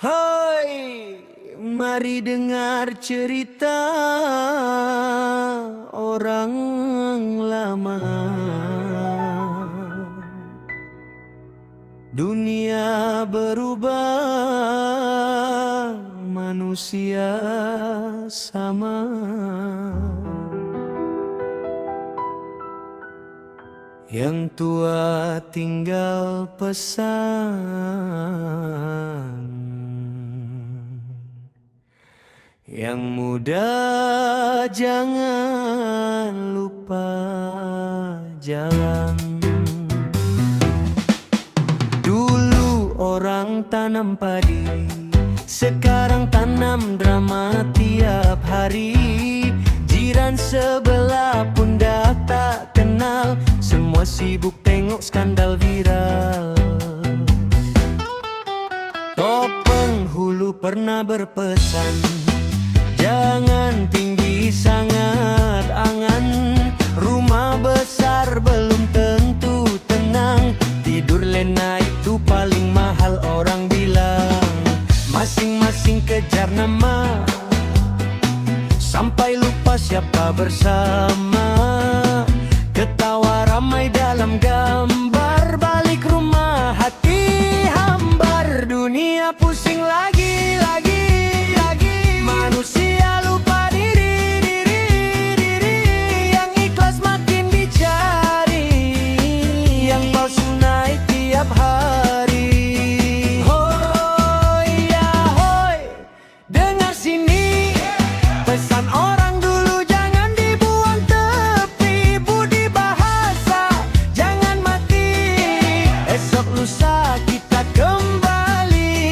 Hai, mari dengar cerita orang lama. Dunia berubah, manusia sama. Yang tua tinggal pesan, yang muda jangan lupa jalan. Dulu orang tanam padi, sekarang tanam drama tiap hari. Jiran sebelah pun dah tak kenal, semua sibuk tengok skandal viral. Topeng Hulu pernah berpesan, jangan tinggi sangat angan. Rumah besar belum tentu tenang, tidur lena itu paling mahal orang bilang. Masing-masing kejar nama, sampai lupa siapa bersama. Ketawa ramai dalam gambar, balik rumah hati hambar. Dunia pusing lagi. Manusia lupa diri. Yang ikhlas makin dicari, yang palsu naik tiap hari. Hoi ya hoi, dengar sini pesan orang dulu, jangan dibuang tepi. Budi bahasa jangan mati, esok lusa kita kembali.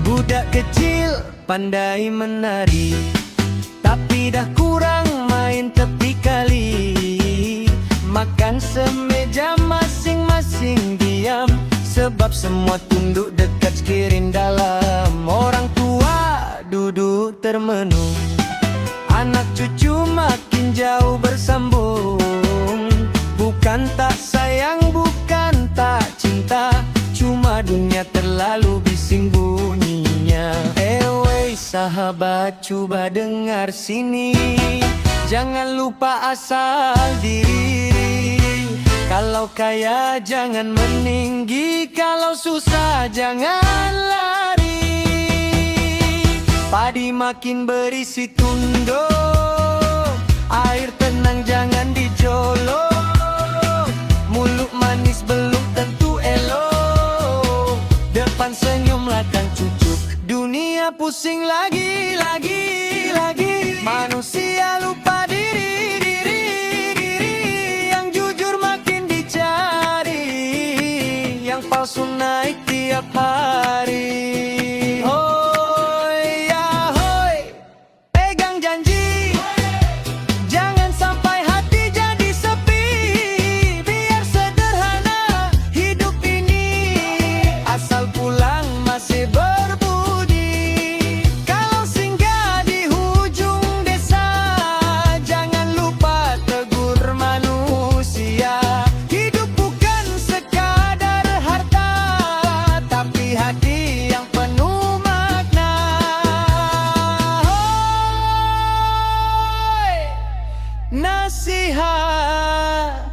Budak kecil pandai menari, tapi dah kurang main tepi kali. Makan semeja masing-masing diam, sebab semua tunduk dekat skirin dalam. Orang tua duduk termenung, anak cucu makin jauh bersambung. Bukan tak sayang, bukan tak cinta, cuma dunia terlalu bising bunyinya. Wey sahabat, coba dengar sini, jangan lupa asal diri. Kalau kaya jangan meninggi, kalau susah jangan lari. Padi makin berisi tunduk, air tenang jangan dicolok. Mulut manis belum tentu elok, depan senyum belakang cucuk. Dunia pusing lagi. Manusia lupa diri. Yang jujur makin dicari, yang palsu naik tiap hari. Hoi ya hoi, pegang janji, jangan sampai hati jadi sepi. Biar sederhana hidup ini, asal pulang masih berbudi. Kalau singgah di hujung desa, jangan lupa tegur manusia. Hidup bukan sekadar harta, tapi hati yang penuh makna. Hoi, nasihat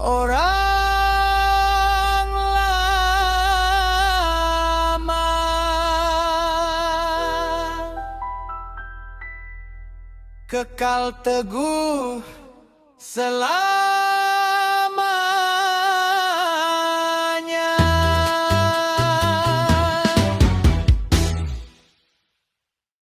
orang lama. Kekal teguh selalu.